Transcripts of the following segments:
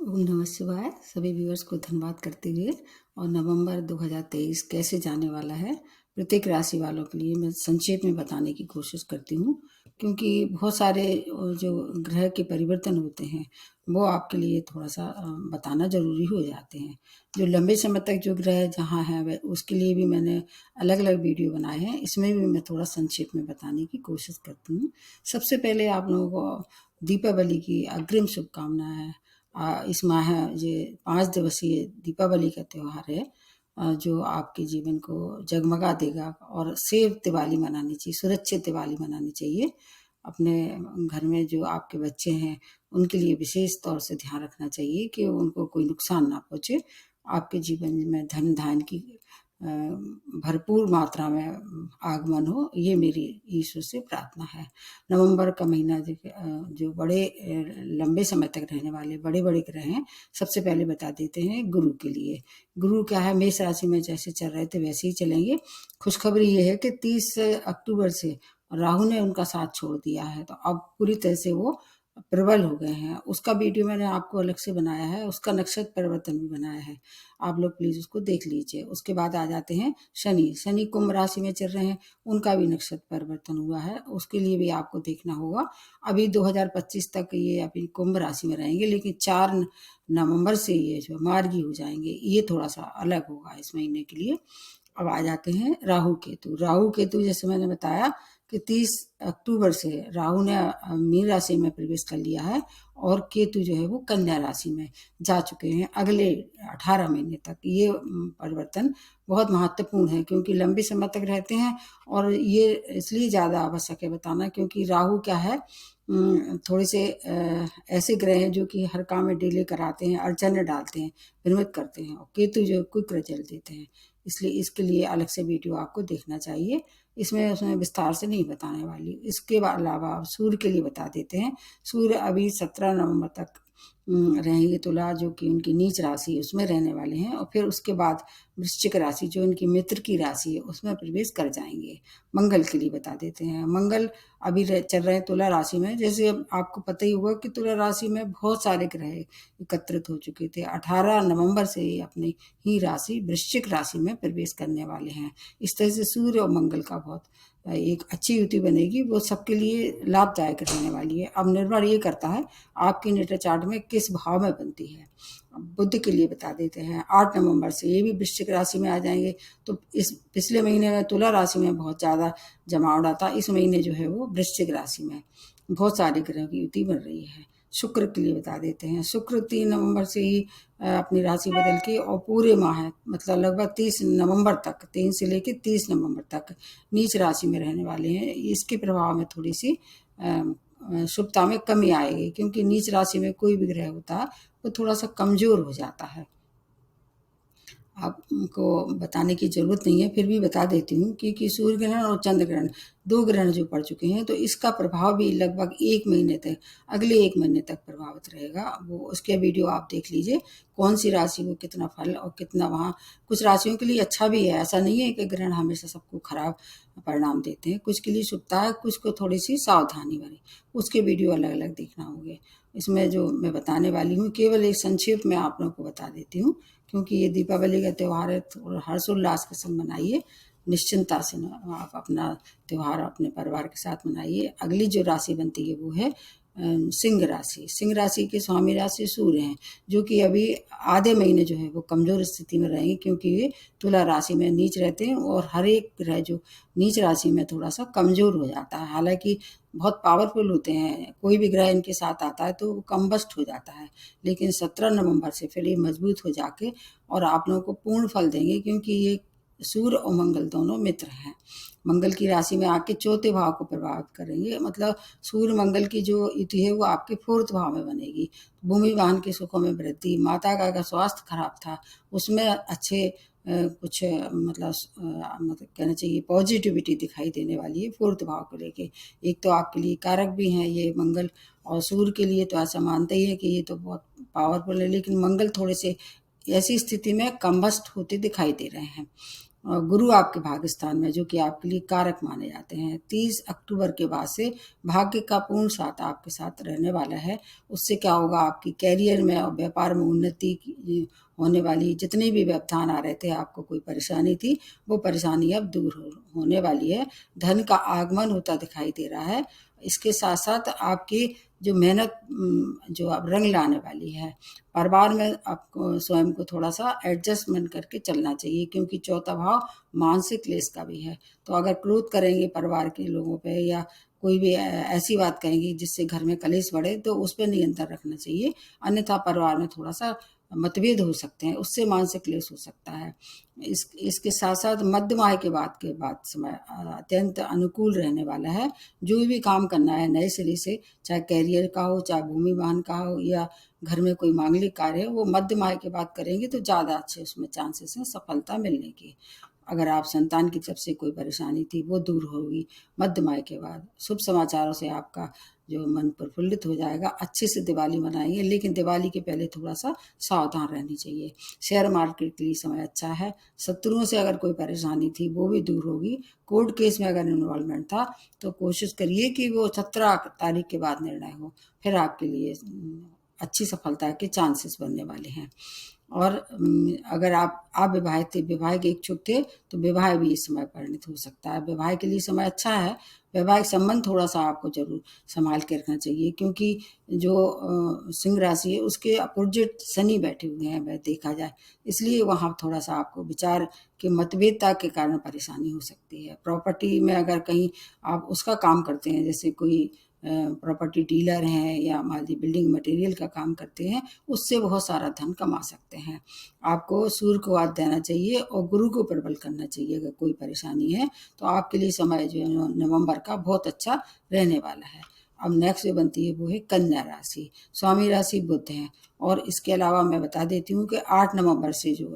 ओम नमः शिवाय। सभी व्यूअर्स को धन्यवाद करते हुए और नवंबर 2023 कैसे जाने वाला है प्रत्येक राशि वालों के लिए मैं संक्षेप में बताने की कोशिश करती हूँ, क्योंकि बहुत सारे जो ग्रह के परिवर्तन होते हैं वो आपके लिए थोड़ा सा बताना ज़रूरी हो जाते हैं। जो लंबे समय तक जो ग्रह जहाँ हैं वह उसके लिए भी मैंने अलग अलग वीडियो बनाए हैं, इसमें भी मैं थोड़ा संक्षेप में बताने की कोशिश करती हूँ। सबसे पहले आप लोगों को दीपावली की अग्रिम शुभकामनाएं। इस माह ये 5 दिवसीय दीपावली का त्यौहार है, जो आपके जीवन को जगमगा देगा और सेफ दिवाली मनानी चाहिए, सुरक्षित दिवाली मनानी चाहिए। अपने घर में जो आपके बच्चे हैं उनके लिए विशेष तौर से ध्यान रखना चाहिए कि उनको कोई नुकसान ना पहुँचे। आपके जीवन में धन धान्य की भरपूर मात्रा में आगमन हो, ये मेरी ईश्वर से प्रार्थना है। नवंबर का महीना जो बड़े लंबे समय तक रहने वाले बड़े बड़े ग्रह हैं, सबसे पहले बता देते हैं गुरु के लिए। गुरु क्या है, मेष राशि में जैसे चल रहे थे वैसे ही चलेंगे। खुशखबरी ये है कि 30 अक्टूबर से राहु ने उनका साथ छोड़ दिया है, तो अब पूरी तरह से वो प्रबल हो गए हैं। उसका वीडियो मैंने आपको अलग से बनाया है, उसका नक्षत्र परिवर्तन भी बनाया है, आप लोग प्लीज उसको देख लीजिए। उसके बाद आ जाते हैं शनि कुंभ राशि में चल रहे हैं, उनका भी नक्षत्र परिवर्तन हुआ है, उसके लिए भी आपको देखना होगा। अभी 2025 तक ये अभी कुंभ राशि में रहेंगे, लेकिन 4 नवंबर से ये जो मार्गी हो जाएंगे, ये थोड़ा सा अलग होगा इस महीने के लिए। अब आ जाते हैं राहु केतु। राहु केतु जैसे मैंने बताया कि 30 अक्टूबर से राहु ने मीन राशि में प्रवेश कर लिया है और केतु जो है वो कन्या राशि में जा चुके हैं अगले 18 महीने तक। ये परिवर्तन बहुत महत्वपूर्ण है, क्योंकि लंबे समय तक रहते हैं और ये इसलिए ज़्यादा आवश्यक है बताना, क्योंकि राहु क्या है, थोड़े से ऐसे ग्रह हैं जो कि हर काम में डिले कराते हैं, अड़चने डालते हैं, भ्रमित करते हैं, और केतु जो क्विक रिजल्ट देते हैं। इसलिए इसके लिए अलग से वीडियो आपको देखना चाहिए, उसमें विस्तार से नहीं बताने वाली। इसके अलावा सूर्य के लिए बता देते हैं। सूर्य अभी 17 नवंबर तक रहेंगे तुला, जो कि उनकी नीच राशि है उसमें रहने वाले हैं, और फिर उसके बाद वृश्चिक राशि जो उनकी मित्र की राशि है उसमें प्रवेश कर जाएंगे। मंगल के लिए बता देते हैं। मंगल अभी चल रहे हैं तुला राशि में। जैसे आपको पता ही होगा कि तुला राशि में बहुत सारे ग्रह एकत्रित हो चुके थे। 18 नवंबर से ये अपनी ही राशि वृश्चिक राशि में प्रवेश करने वाले हैं। इस तरह से सूर्य और मंगल का बहुत एक अच्छी युति बनेगी, वो सबके लिए लाभदायक रहने वाली है। अब निर्भर ये करता है आपकी नेटर चार्ट में किस भाव में बनती है। बुध के लिए बता देते हैं। 8 नवंबर से ये भी वृश्चिक राशि में आ जाएंगे। तो इस पिछले महीने में तुला राशि में बहुत ज़्यादा जमावड़ा था, इस महीने जो है वो वृश्चिक राशि में बहुत सारे ग्रहों की युति बन रही है। शुक्र के लिए बता देते हैं। शुक्र 3 नवंबर से ही अपनी राशि बदल के और पूरे माह मतलब लगभग 30 नवंबर तक, 3 से लेकर 30 नवंबर तक नीच राशि में रहने वाले हैं। इसके प्रभाव में थोड़ी सी शुभता में कमी आएगी, क्योंकि नीच राशि में कोई भी ग्रह होता है वो थोड़ा सा कमजोर हो जाता है। आपको बताने की ज़रूरत नहीं है, फिर भी बता देती हूँ, क्योंकि सूर्य ग्रहण और चंद्र ग्रहण 2 ग्रहण जो पड़ चुके हैं, तो इसका प्रभाव भी लगभग 1 महीने तक, अगले 1 महीने तक प्रभावित रहेगा। वो उसके वीडियो आप देख लीजिए, कौन सी राशि को कितना फल और कितना वहाँ। कुछ राशियों के लिए अच्छा भी है, ऐसा नहीं है कि ग्रहण हमेशा सबको खराब परिणाम देते हैं। कुछ के लिए शुभता है, कुछ को थोड़ी सी सावधानी बनी, उसके वीडियो अलग अलग देखना होंगे। इसमें जो मैं बताने वाली हूँ केवल एक संक्षेप में आप लोगों को बता देती हूँ, क्योंकि ये दीपावली का त्यौहार है, थोड़ा हर्षोल्लास के संग मनाइए, निश्चिंता से आप अपना त्यौहार अपने परिवार के साथ मनाइए। अगली जो राशि बनती है वो है सिंह राशि। सिंह राशि के स्वामी राशि सूर्य हैं, जो कि अभी आधे महीने जो है वो कमजोर स्थिति में रहेंगे, क्योंकि ये तुला राशि में नीच रहते हैं और हर एक ग्रह जो नीच राशि में थोड़ा सा कमजोर हो जाता है। हालांकि बहुत पावरफुल होते हैं, कोई भी ग्रह इनके साथ आता है तो वो कम्बस्ट हो जाता है, लेकिन 17 नवंबर से फिर ये मजबूत हो जाके और आप लोगों को पूर्ण फल देंगे, क्योंकि ये सूर्य और मंगल दोनों मित्र हैं। मंगल की राशि में आके चौथे भाव को प्रभावित करेंगे, मतलब सूर्य मंगल की जो युति है वो आपके 4th भाव में बनेगी। भूमि वाहन के सुखों में वृद्धि, माता का अगर स्वास्थ्य खराब था उसमें अच्छे कुछ मतलब कहना चाहिए पॉजिटिविटी दिखाई देने वाली है 4th भाव को लेके। एक तो आपके लिए कारक भी हैं ये मंगल, और सूर्य के लिए तो ऐसा मानते ही है कि ये तो बहुत पावरफुल है, लेकिन मंगल थोड़े से ऐसी स्थिति में कम्बस्ट होते दिखाई दे रहे हैं। गुरु आपके भाग्य स्थान में, जो कि आपके लिए कारक माने जाते हैं। 30 अक्टूबर के बाद से भाग्य का पूर्ण साथ आपके साथ रहने वाला है। उससे क्या होगा, आपकी कैरियर में और व्यापार में उन्नति होने वाली। जितने भी व्यवधान आ रहे थे, आपको कोई परेशानी थी, वो परेशानी अब दूर होने वाली है। धन का आगमन होता दिखाई दे रहा है। इसके साथ साथ आपकी जो मेहनत जो अब रंग लाने वाली है। परिवार में आपको स्वयं को थोड़ा सा एडजस्टमेंट करके चलना चाहिए, क्योंकि चौथा भाव मानसिक क्लेश का भी है। तो अगर क्रोध करेंगे परिवार के लोगों पे, या कोई भी ऐसी बात कहेंगी जिससे घर में कलेश बढ़े, तो उस पर नियंत्रण रखना चाहिए। अन्यथा परिवार में थोड़ा सा मतभेद हो सकते हैं, उससे मानसिक क्लेश हो सकता है। इसके साथ साथ मध्यम आय के बाद समय अत्यंत अनुकूल रहने वाला है। जो भी काम करना है नए सिरे से, चाहे कैरियर का हो, चाहे भूमि वाहन का हो, या घर में कोई मांगलिक कार्य है, वो मध्यम आय के बाद करेंगे तो ज़्यादा अच्छे उसमें चांसेस हैं सफलता मिलने की। अगर आप संतान की तरफ से कोई परेशानी थी, वो दूर होगी मध्यम आय के बाद। शुभ समाचारों से आपका जो मन प्रफुल्लित हो जाएगा। अच्छे से दिवाली मनाएंगे, लेकिन दिवाली के पहले थोड़ा सा सावधान रहनी चाहिए। शेयर मार्केट के लिए समय अच्छा है। शत्रुओं से अगर कोई परेशानी थी, वो भी दूर होगी। कोर्ट केस में अगर इन्वॉल्वमेंट था, तो कोशिश करिए कि वो 17 तारीख के बाद निर्णय हो, फिर आपके लिए अच्छी सफलता के चांसेस बनने वाले हैं। और अगर आप विवाहित थे, विवाह के इच्छुक थे, तो विवाह भी इस समय परिणित हो सकता है। विवाह के लिए समय अच्छा है। वैवाहिक संबंध थोड़ा सा आपको जरूर संभाल के रखना चाहिए, क्योंकि जो सिंह राशि है, उसके अपोजिट शनि बैठे हुए हैं वह देखा जाए, इसलिए वहाँ थोड़ा सा आपको विचार के मतभेदता के कारण परेशानी हो सकती है। प्रॉपर्टी में अगर कहीं आप उसका काम करते हैं, जैसे कोई प्रॉपर्टी डीलर हैं, या मान लीजिए बिल्डिंग मटेरियल का काम करते हैं, उससे बहुत सारा धन कमा सकते हैं। आपको सूर्य को आद देना चाहिए और गुरु को प्रबल करना चाहिए। अगर कोई परेशानी है, तो आपके लिए समय जो है नवंबर का बहुत अच्छा रहने वाला है। अब नेक्स्ट जो बनती है वो है कन्या राशि। स्वामी राशि बुध है। और इसके अलावा मैं बता देती हूँ कि 8 नवंबर से जो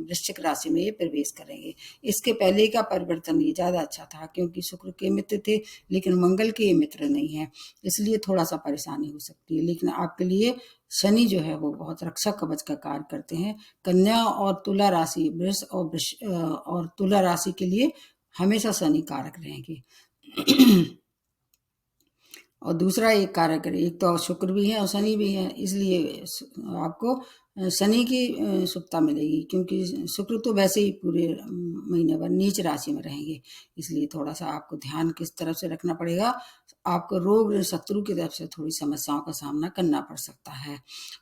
वृश्चिक राशि में ये प्रवेश करेंगे। इसके पहले का परिवर्तन ये ज़्यादा अच्छा था, क्योंकि शुक्र के मित्र थे, लेकिन मंगल के ये मित्र नहीं है, इसलिए थोड़ा सा परेशानी हो सकती है। लेकिन आपके लिए शनि जो है वो बहुत रक्षा कवच का कार्य करते हैं। कन्या और तुला राशि, वृष और तुला राशि के लिए हमेशा शनि कारक रहेंगे। और दूसरा एक कारक है, एक तो शुक्र भी है और शनि भी है, इसलिए आपको शनि की शुभता मिलेगी, क्योंकि शुक्र तो वैसे ही पूरे महीने भर नीच राशि में रहेंगे। इसलिए थोड़ा सा आपको ध्यान किस तरफ से रखना पड़ेगा। आपको रोग शत्रु की तरफ से थोड़ी समस्याओं का सामना करना पड़ सकता है।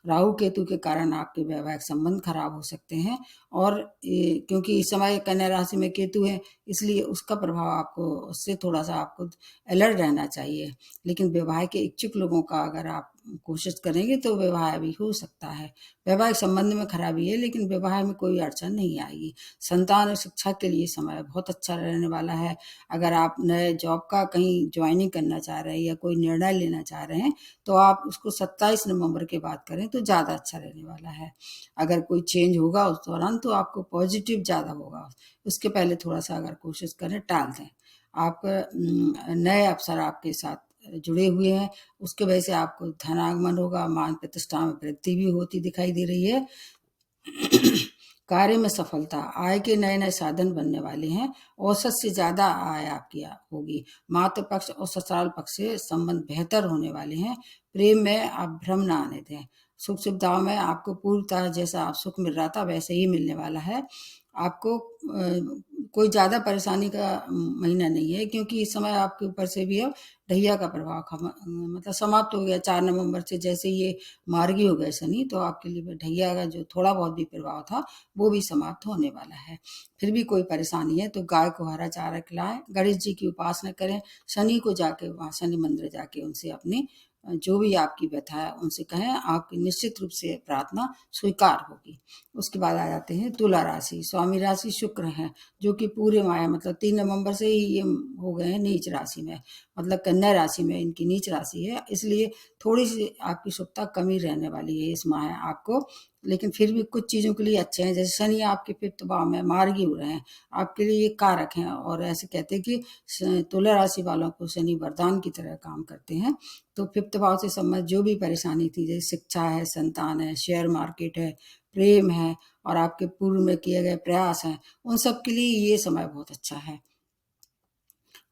राहु केतु के कारण आपके वैवाहिक संबंध खराब हो सकते हैं। और क्योंकि इस समय कन्या राशि में केतु है, इसलिए उसका प्रभाव आपको, उससे थोड़ा सा आपको अलर्ट रहना चाहिए। लेकिन विवाह के इच्छुक लोगों का अगर आप कोशिश करेंगे तो विवाह भी हो सकता है। वैवाहिक संबंध में खराबी है, लेकिन विवाह में कोई अड़चन नहीं आएगी। संतान और शिक्षा के लिए समय बहुत अच्छा रहने वाला है। अगर आप नए जॉब का कहीं ज्वाइनिंग करना चाह रहे हैं, या कोई निर्णय लेना चाह रहे हैं, तो आप उसको 27 नवंबर के बाद करें तो ज़्यादा अच्छा रहने वाला है। अगर कोई चेंज होगा उस दौरान, तो आपको पॉजिटिव ज़्यादा होगा। उसके पहले थोड़ा सा अगर कोशिश करें, टाल दें। आप नए अवसर आपके साथ जुड़े हुए हैं, उसके वजह से आपको धनागमन होगा। मान प्रतिष्ठा में वृद्धि भी होती दिखाई दे रही है। कार्य में सफलता, आय के नए नए साधन बनने वाले हैं। औसत से ज्यादा आय आपकी होगी। मातृ पक्ष और ससुराल पक्ष से संबंध बेहतर होने वाले हैं। प्रेम में आप भ्रम न आने दें। सुख सुविधाओं में आपको पूर्णतः जैसा आप सुख मिल रहा था वैसे ही मिलने वाला है। आपको कोई ज़्यादा परेशानी का महीना नहीं है, क्योंकि इस समय आपके ऊपर से भी अब ढैया का प्रभाव मतलब समाप्त हो गया। 4 नवंबर से जैसे ये मार्गी हो गए शनि, तो आपके लिए ढैया का जो थोड़ा बहुत भी प्रभाव था, वो भी समाप्त होने वाला है। फिर भी कोई परेशानी है तो गाय को हरा चारा खिलाएं, गणेश जी की उपासना करें, शनि को जाके वहाँ शनि मंदिर जाके उनसे अपनी जो भी आपकी व्यथा है उनसे कहें, आपकी निश्चित रूप से प्रार्थना स्वीकार होगी। उसके बाद आ जाते हैं तुला राशि। स्वामी राशि शुक्र हैं, जो कि पूरे माया मतलब 3 नवंबर से ही ये हो गए हैं नीच राशि में। मतलब कन्या राशि में इनकी नीच राशि है, इसलिए थोड़ी सी आपकी शुभता कमी रहने वाली है इस माह आपको। लेकिन फिर भी कुछ चीज़ों के लिए अच्छे हैं, जैसे शनि आपके 5th भाव में मार्गी हो रहे हैं, आपके लिए ये कारक हैं। और ऐसे कहते हैं कि तुला राशि वालों को शनि वरदान की तरह काम करते हैं। तो 5th भाव से संबंधित जो भी परेशानी थी, जैसे शिक्षा है, संतान है, शेयर मार्केट है, प्रेम है और आपके पूर्व में किए गए प्रयास हैं, उन सब के लिए ये समय बहुत अच्छा है।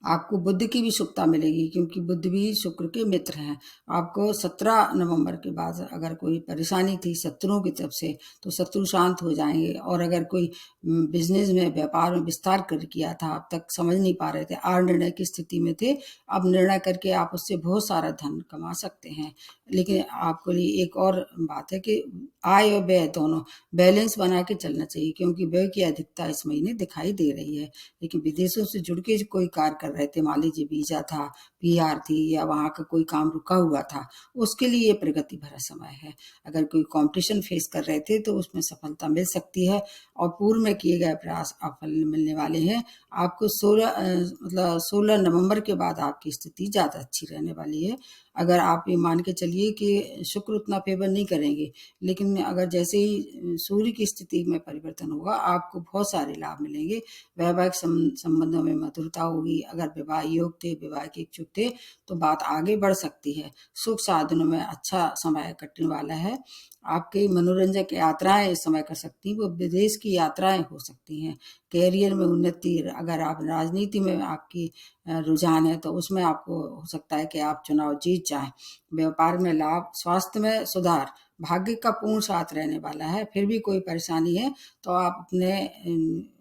आपको बुध की भी शुभता मिलेगी, क्योंकि बुध भी शुक्र के मित्र हैं। आपको 17 नवंबर के बाद अगर कोई परेशानी थी शत्रुओं की तरफ से, तो शत्रु शांत हो जाएंगे। और अगर कोई बिजनेस में, व्यापार में विस्तार कर किया था, अब तक समझ नहीं पा रहे थे, निर्णय की स्थिति में थे, अब निर्णय करके आप उससे बहुत सारा धन कमा सकते हैं। लेकिन आपके लिए एक और बात है कि आय और व्यय दोनों बैलेंस बना के चलना चाहिए, क्योंकि व्यय की अधिकता इस महीने दिखाई दे रही है। लेकिन विदेशों से जुड़ के कोई कार्य कर रहे थे, मान लीजिए वीजा था, पीआर थी, या वहाँ का कोई काम रुका हुआ था, उसके लिए ये प्रगति भरा समय है। अगर कोई कंपटीशन फेस कर रहे थे तो उसमें सफलता मिल सकती है और पूर्व में किए गए प्रयास सफल मिलने वाले हैं। आपको 16 नवंबर के बाद आपकी स्थिति ज़्यादा अच्छी रहने वाली है। अगर आप ये मान के चलिए कि शुक्र उतना फेवर नहीं करेंगे, लेकिन अगर जैसे ही सूर्य की स्थिति में परिवर्तन होगा, आपको बहुत सारे लाभ मिलेंगे। वैवाहिक संबंधों में मधुरता होगी। अगर विवाह योग थे, विवाह के इच्छुक थे, तो बात आगे बढ़ सकती है। सुख साधनों में अच्छा समय कटने वाला है। आपकी मनोरंजक यात्राएं इस समय कर सकती हैं, वो विदेश की यात्राएं हो सकती हैं। कैरियर में उन्नति, अगर आप राजनीति में आपकी रुझान है, तो उसमें आपको हो सकता है कि आप चुनाव जीत जाएं। व्यापार में लाभ, स्वास्थ्य में सुधार, भाग्य का पूर्ण साथ रहने वाला है। फिर भी कोई परेशानी है तो आप अपने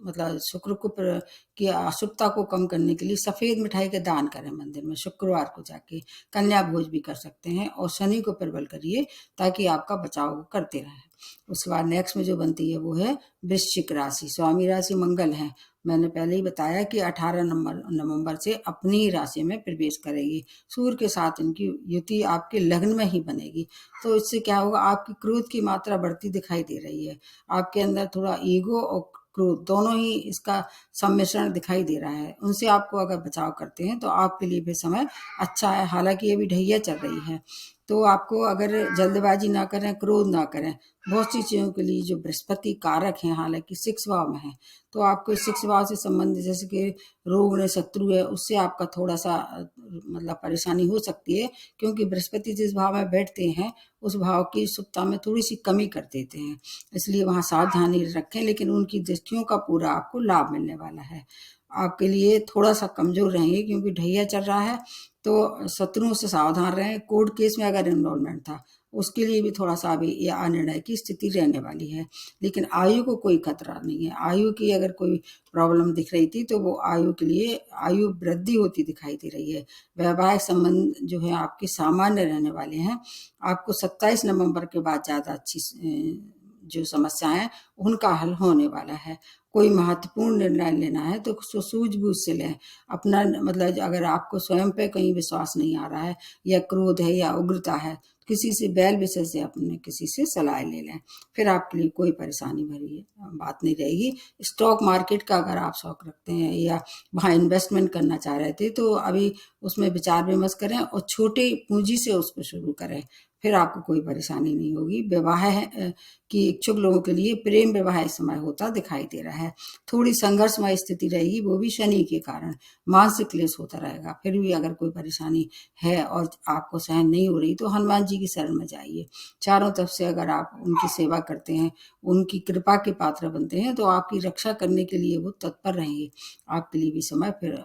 मतलब शुक्र को की अशुभता को कम करने के लिए सफेद मिठाई का दान करें मंदिर में शुक्रवार को जाके। कन्या भोज भी कर सकते हैं और शनि को प्रबल करिए ताकि आपका बचाव करते रहें। उसके बाद नेक्स्ट में जो बनती है वो है वृश्चिक राशि। स्वामी राशि मंगल है। मैंने पहले ही बताया कि 18 नवंबर से अपनी ही राशि में प्रवेश करेगी। सूर्य के साथ इनकी युति आपके लग्न में ही बनेगी। तो इससे क्या होगा, आपकी क्रोध की मात्रा बढ़ती दिखाई दे रही है। आपके अंदर थोड़ा ईगो और क्रोध दोनों ही इसका सम्मिश्रण दिखाई दे रहा है। उनसे आपको अगर बचाव करते हैं तो आपके लिए भी समय अच्छा है। हालांकि ये भी ढैया चल रही है, तो आपको अगर जल्दबाजी ना करें, क्रोध ना करें। बहुत सी चीज़ों के लिए जो बृहस्पति कारक हैं, हालांकि 6 भाव में है, तो आपको 6 भाव से संबंधित जैसे कि रोग ने, शत्रु है, उससे आपका थोड़ा सा मतलब परेशानी हो सकती है, क्योंकि बृहस्पति जिस भाव में बैठते हैं उस भाव की शुभता में थोड़ी सी कमी कर देते हैं। इसलिए वहाँ सावधानी रखें, लेकिन उनकी दृष्टियों का पूरा आपको लाभ मिलने वाला है। आपके लिए थोड़ा सा कमजोर रहेंगे क्योंकि ढैया चल रहा है, तो शत्रुओं से सावधान रहें। कोर्ट केस में अगर इन्वॉल्वमेंट था उसके लिए भी थोड़ा सा अभी ये अनिर्णय की स्थिति रहने वाली है। लेकिन आयु को कोई खतरा नहीं है। आयु की अगर कोई प्रॉब्लम दिख रही थी तो वो आयु के लिए आयु वृद्धि होती दिखाई दे रही है। वैवाहिक संबंध जो है आपके सामान्य रहने वाले हैं। आपको 27 नवंबर के बाद ज़्यादा अच्छी जो समस्याएं हैं उनका हल होने वाला है। कोई महत्वपूर्ण निर्णय लेना है तो सूझबूझ से लें। अपना मतलब अगर आपको स्वयं पे कहीं विश्वास नहीं आ रहा है, या क्रोध है या उग्रता है, किसी से बैल विषय से अपने किसी से सलाह ले लें, फिर आपके लिए कोई परेशानी भरी बात नहीं रहेगी। स्टॉक मार्केट का अगर आप शौक रखते हैं या वहाँ इन्वेस्टमेंट करना चाह रहे थे, तो अभी उसमें विचार विमर्श करें और छोटी पूंजी से उसको शुरू करें, फिर आपको कोई परेशानी नहीं होगी। विवाह की इच्छुक लोगों के लिए प्रेम विवाह इस समय होता दिखाई दे रहा है। थोड़ी संघर्षमय स्थिति रहेगी, वो भी शनि के कारण। मानसिक क्लेश होता रहेगा। फिर भी अगर कोई परेशानी है और आपको सहन नहीं हो रही, तो हनुमान जी की शरण में जाइए। चारों तरफ से अगर आप उनकी सेवा करते हैं, उनकी कृपा के पात्र बनते हैं, तो आपकी रक्षा करने के लिए वो तत्पर रहेंगे। आपके लिए भी समय फिर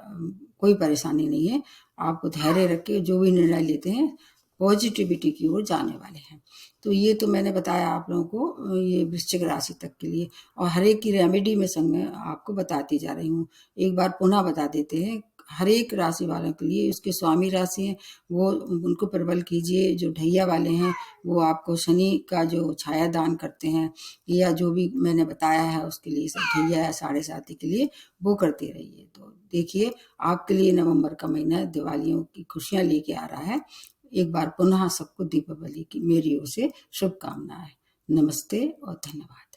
कोई परेशानी नहीं है। आपको धैर्य रख के जो भी निर्णय लेते हैं पॉजिटिविटी की ओर जाने वाले हैं। तो ये तो मैंने बताया आप लोगों को ये वृश्चिक राशि तक के लिए, और हर एक की रेमेडी में संग आपको बताती जा रही हूँ। एक बार पुनः बता देते हैं, हर एक राशि वालों के लिए उसके स्वामी राशि हैं, वो उनको प्रबल कीजिए। जो ढैया वाले हैं वो आपको शनि का जो छाया दान करते हैं, या जो भी मैंने बताया है उसके लिए, सब ढैया या साढ़े साथी के लिए वो करते रहिए। तो देखिए, आपके लिए नवंबर का महीना दिवालियों की खुशियाँ लेके आ रहा है। एक बार पुनः सबको दीपावली की मेरी ओर से शुभकामनाएं। नमस्ते और धन्यवाद।